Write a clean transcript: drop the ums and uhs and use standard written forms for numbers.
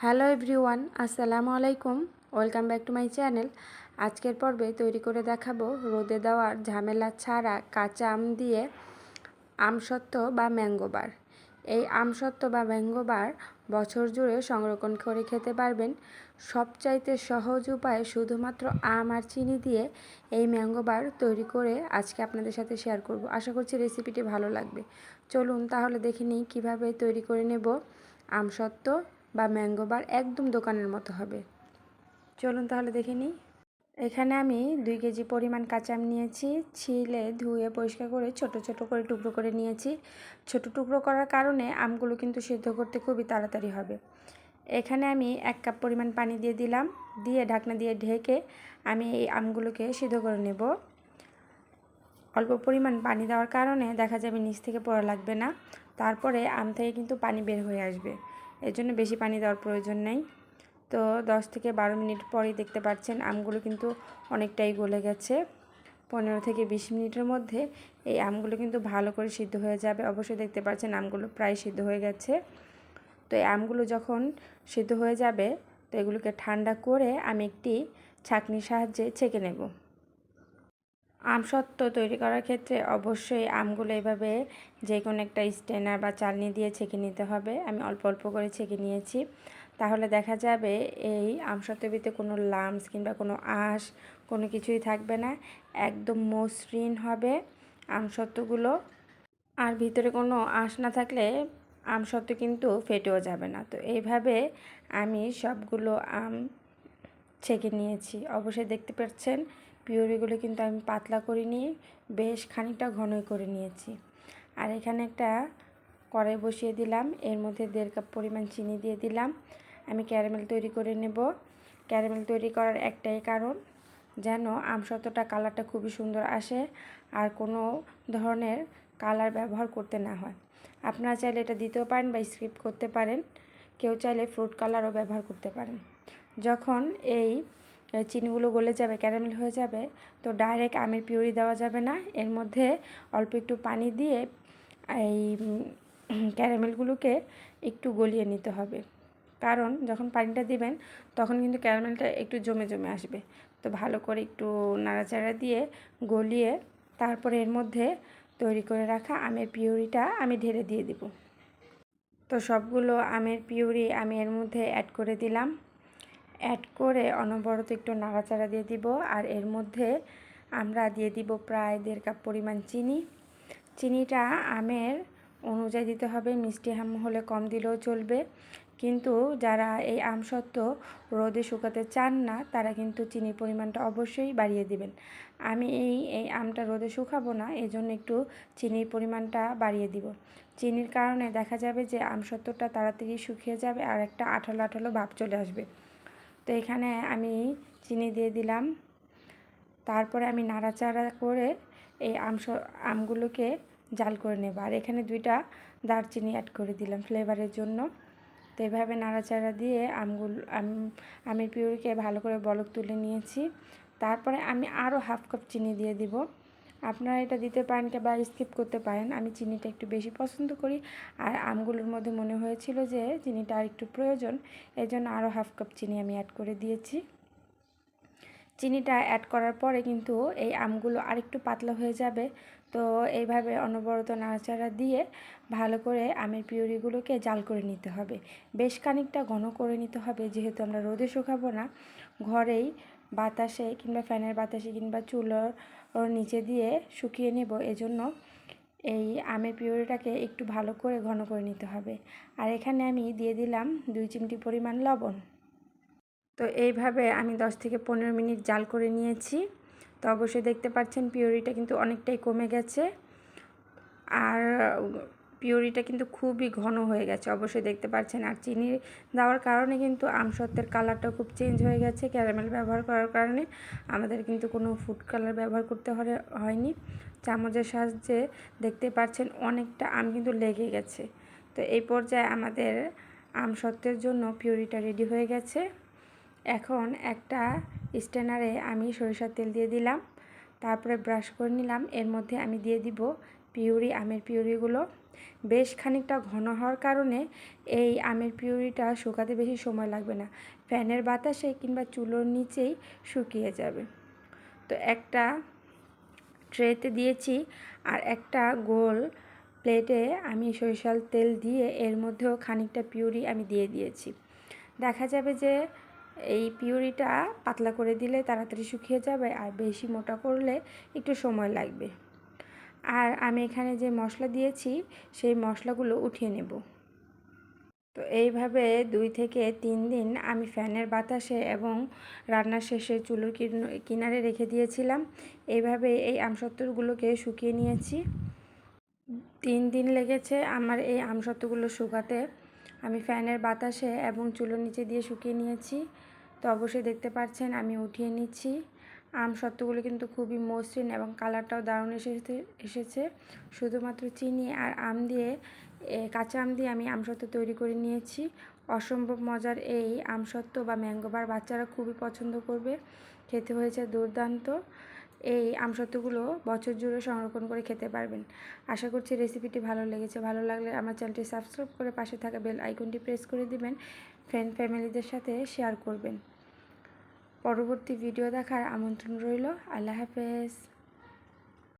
Hello everyone, আসসালামু আলাইকুম। Welcome back to my channel. আজকের পর্বে তৈরি করে দেখাবো রোদে দেওয়ার ঝামেলা ছাড়া কাঁচা আম দিয়ে আমসত্ত্ব বা ম্যাঙ্গো বার। এই আমসত্ত্ব বা ম্যাঙ্গো বার বছর জুড়ে সংরক্ষণ করে খেতে পারবেন। সবচাইতে সহজ উপায় শুধুমাত্র আম আর চিনি দিয়ে এই ম্যাঙ্গো বার তৈরি করে আজকে আপনাদের সাথে শেয়ার করব। আশা করছি রেসিপিটি ভালো লাগবে। চলুন তাহলে দেখে নিই কীভাবে তৈরি করে নেব আমসত্ত্ব বা ম্যাঙ্গো বার। একদম দোকানের মতো হবে। চলুন তাহলে দেখে নিই। এখানে আমি 2 কেজি পরিমাণ কাঁচা আম নিয়েছি। ছিলে ধুয়ে পরিষ্কার করে ছোট ছোট করে টুকরো করে নিয়েছি। ছোট টুকরো করার কারণে আমগুলো কিন্তু সিদ্ধ করতে খুবই তাড়াতাড়ি হবে। এখানে আমি 1 কাপ পরিমাণ পানি দিয়ে দিলাম, দিয়ে ঢাকনা দিয়ে ঢেকে আমি এই আমগুলোকে সিদ্ধ করে নেব। অল্প পরিমাণ পানি দেওয়ার কারণে দেখা যাবে নিচ থেকে পড়া লাগবে না। তারপরে আম থেকে কিন্তু পানি বের হয়ে আসবে, এর জন্য বেশি পানি দেওয়ার প্রয়োজন নেই। তো 10 থেকে 12 মিনিট পরেই দেখতে পাচ্ছেন আমগুলো কিন্তু অনেকটাই গলে গেছে। 15 থেকে 20 মিনিটের মধ্যে এই আমগুলো কিন্তু ভালো করে সিদ্ধ হয়ে যাবে। অবশ্যই দেখতে পাচ্ছেন আমগুলো প্রায় সিদ্ধ হয়ে গেছে। তো এই আমগুলো যখন সিদ্ধ হয়ে যাবে তো এগুলোকে ঠান্ডা করে আমি একটি ছাঁকনির সাহায্যে ছেঁকে নেব। আমসত্ত্ব তৈরি করার ক্ষেত্রে অবশ্যই আমগুলো এভাবে যে কোনো একটা স্ট্রেনার বা চালনি দিয়ে ছেঁকে নিতে হবে। আমি অল্প অল্প করে ছেঁকে নিয়েছি। তাহলে দেখা যাবে এই আমসত্ত্বের ভিতরে কোনো লাম্পস কিংবা কোনো আঁশ কোনো কিছুই থাকবে না। একদম মসৃণ হবে আমসত্ত্বগুলো। আর ভিতরে কোনো আঁশ না থাকলে আমসত্ত্ব কিন্তু ফেটেও যাবে না। তো এইভাবে আমি সবগুলো আম ছেঁকে নিয়েছি। অবশ্যই দেখতে পাচ্ছেন পিউরিগুলো কিন্তু আমি পাতলা করিনি, বেশ খানিকটা ঘনই করে নিয়েছি। আর এখানে একটা কড়াই বসিয়ে দিলাম, এর মধ্যে 1.5 কাপ পরিমাণ চিনি দিয়ে দিলাম। আমি ক্যারামেল তৈরি করে নেব। ক্যারামেল তৈরি করার একটাই কারণ, যেন আমসত্ত্বটা কালারটা খুবই সুন্দর আসে আর কোনো ধরনের কালার ব্যবহার করতে না হয়। আপনারা চাইলে এটা দিতেও পারেন বা স্কিপ করতে পারেন। কেউ চাইলে ফ্রুট কালারও ব্যবহার করতে পারেন। যখন এই চিনিগুলো গলে যাবে, ক্যারামেল হয়ে যাবে, তো ডাইরেক্ট আমের পিউরি দেওয়া যাবে না। এর মধ্যে অল্প একটু পানি দিয়ে এই ক্যারামেলগুলোকে একটু গলিয়ে নিতে হবে। কারণ যখন পানিটা দিবেন তখন কিন্তু ক্যারামেলটা একটু জমে জমে আসবে। তো ভালো করে একটু নাড়াচাড়া দিয়ে গলিয়ে তারপরে এর মধ্যে তৈরি করে রাখা আমের পিউরিটা আমি ঢেলে দিয়ে দিব। তো সবগুলো আমের পিউরি আমি এর মধ্যে অ্যাড করে দিলাম। অ্যাড করে অনবরত একটু নাড়াচাড়া দিয়ে দিব। আর এর মধ্যে আমরা দিয়ে দিব প্রায় 1.5 কাপ পরিমাণ চিনি। চিনিটা আমের অনুযায়ী দিতে হবে, মিষ্টি আম হলে কম দিলেও চলবে। কিন্তু যারা এই আমসত্ত্ব রোদে শুকাতে চান না তারা কিন্তু চিনির পরিমাণটা অবশ্যই বাড়িয়ে দিবেন। আমি এই আমটা রোদে শুকাবো না, এই জন্য একটু চিনির পরিমাণটা বাড়িয়ে দিব। চিনির কারণে দেখা যাবে যে আমসত্ত্বটা তাড়াতাড়ি শুকিয়ে যাবে আর একটা আঠালো আঠালো ভাব চলে আসবে। তো এখানে আমি চিনি দিয়ে দিলাম। তারপরে আমি নাড়াচাড়া করে এই আমগুলোকে জাল করে নেব। আর এখানে 2টা দারচিনি অ্যাড করে দিলাম ফ্লেভারের জন্য। তো এভাবে নাড়াচাড়া দিয়ে আমের পিউরিকে ভালো করে বলক তুলে নিয়েছি। তারপরে আমি আরও 1/2 কাপ চিনি দিয়ে দিব। আপনারা এটা দিতে পারেন বা স্কিপ করতে পারেন। আমি চিনিটা একটু বেশি পছন্দ করি আর আমগুলোর মধ্যে মনে হয়েছিল যে চিনিটা আর একটু প্রয়োজন, এই জন্য আরও 1/2 কাপ চিনি আমি অ্যাড করে দিয়েছি। চিনিটা অ্যাড করার পরে কিন্তু এই আমগুলো আরেকটু পাতলা হয়ে যাবে। তো এইভাবে অনবরত নাড়াচাড়া দিয়ে ভালো করে আমের পিউরিগুলোকে জাল করে নিতে হবে। বেশ খানিকটা ঘন করে নিতে হবে, যেহেতু আমরা রোদে শুকাবো না, ঘরেই বাতাসে কিংবা ফ্যানের বাতাসে কিংবা চুলোর নিচে দিয়ে শুকিয়ে নেব। এজন্য এই আমের পিউরিটাকে একটু ভালো করে ঘন করে নিতে হবে। আর এখানে আমি দিয়ে দিলাম 2 চিমটি পরিমাণ লবণ। তো এইভাবে আমি 10 থেকে 15 মিনিট জাল করে নিয়েছি। তো অবশ্যই দেখতে পাচ্ছেন পিউরিটা কিন্তু অনেকটাই কমে গেছে আর পিউরিটা কিন্তু খুবই ঘন হয়ে গেছে, অবশ্যই দেখতে পাচ্ছেন। আর চিনি দেওয়ার কারণে কিন্তু আমসত্ত্বের কালারটা খুব চেঞ্জ হয়ে গেছে। ক্যারামেল ব্যবহার করার কারণে আমাদের কিন্তু কোনো ফুড কালার ব্যবহার করতে হয়নি। চামচের সাহায্যে দেখতে পাচ্ছেন অনেকটা আম কিন্তু লেগে গেছে। তো এই পর্যায়ে আমাদের আমসত্ত্বের জন্য পিউরিটা রেডি হয়ে গেছে। এখন একটা স্ট্রেনারে আমি সরিষার তেল দিয়ে দিলাম, তারপরে ব্রাশ করে নিলাম। এর মধ্যে আমি দিয়ে দিব আমের পিউরিগুলো। বেশ খানিকটা ঘন হওয়ার কারণে এই আমের পিউরিটা শুকাতে বেশি সময় লাগবে না, ফ্যানের বাতাসে কিংবা চুলোর নিচেই শুকিয়ে যাবে। তো একটা ট্রেতে দিয়েছি আর একটা গোল প্লেটে আমি সরিষার তেল দিয়ে এর মধ্যেও খানিকটা পিউরি আমি দিয়ে দিয়েছি। দেখা যাবে যে এই পিউরিটা পাতলা করে দিলে তাড়াতাড়ি শুকিয়ে যাবে, আর বেশি মোটা করলে একটু সময় লাগবে। আর আমি এখানে যে মশলা দিয়েছি সেই মশলাগুলো উঠিয়ে নেব। তো এইভাবে 2 থেকে 3 দিন আমি ফ্যানের বাতাসে এবং রান্নার শেষে চুলোর কিনারে রেখে দিয়েছিলাম। এইভাবে এই আমসত্ত্বগুলোকে শুকিয়ে নিয়েছি। 3 দিন লেগেছে আমার এই আমসত্ত্বগুলো শুকাতে। আমি ফ্যানের বাতাসে এবং চুলোর নিচে দিয়ে শুকিয়ে নিয়েছি। তো অবশ্যই দেখতে পাচ্ছেন আমি উঠিয়ে নিচ্ছি। আমসত্ত্বগুলো কিন্তু খুবই মসৃণ এবং কালারটাও দারুণ এসেছে। শুধুমাত্র চিনি আর আম দিয়ে, কাঁচা আম দিয়ে আমি আমসত্ত্ব তৈরি করে নিয়েছি। অসম্ভব মজার এই আমসত্ত্ব বা ম্যাঙ্গো বার বাচ্চারা খুবই পছন্দ করবে। খেতে হয়েছে দুর্দান্ত। এই আমসত্ত্বগুলো বছর জুড়ে সংরক্ষণ করে খেতে পারবেন। আশা করছি রেসিপিটি ভালো লেগেছে। ভালো লাগলে আমার চ্যানেলটি সাবস্ক্রাইব করে পাশে থাকা বেল আইকনটি প্রেস করে দিবেন। ফ্রেন্ড ফ্যামিলিদের সাথে শেয়ার করবেন। পরবর্তী ভিডিও দেখার আমন্ত্রণ রইল। আল্লাহ হাফেজ।